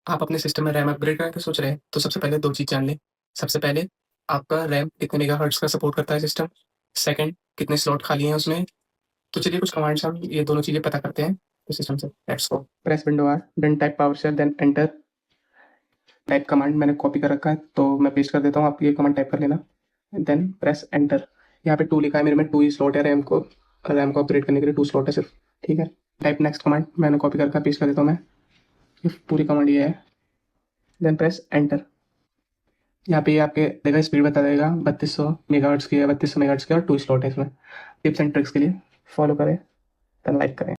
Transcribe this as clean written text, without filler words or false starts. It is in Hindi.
आप अपने सिस्टम में रैम अपग्रेड करने का सोच रहे हैं, तो सबसे पहले 2 चीज़ जान लें। सबसे पहले आपका रैम कितने मेगाहर्ट्ज़ का सपोर्ट करता है सिस्टम। सेकंड, कितने स्लॉट खाली हैं उसमें। तो चलिए कुछ कमांड्स हम ये दोनों चीज़ें पता करते हैं तो सिस्टम से। Let's go. Press window R, then type PowerShell, then enter. Type command मैंने कॉपी कर रखा है तो मैं पेस्ट कर देता हूँ, आप ये कमांड टाइप कर लेना, देन प्रेस एंटर। यहाँ पे 2 लिखा है, मेरे में 2 ही स्लॉट है रैम को अपग्रेड करने के लिए 2 स्लॉट है सिर्फ, ठीक है। टाइप नेक्स्ट कमांड मैंने कॉपी करके पेस्ट कर देता हूँ मैं, ये पूरी कमांड ये है, देन प्रेस एंटर। यहाँ पे ये आपके देगा स्पीड बता देगा 3200 मेगाहर्ट्ज़ की है, 3200 मेगाहर्ट्ज़ की, और 2 स्लॉट है इसमें। टिप्स एंड ट्रिक्स के लिए फॉलो करें, देन लाइक करें।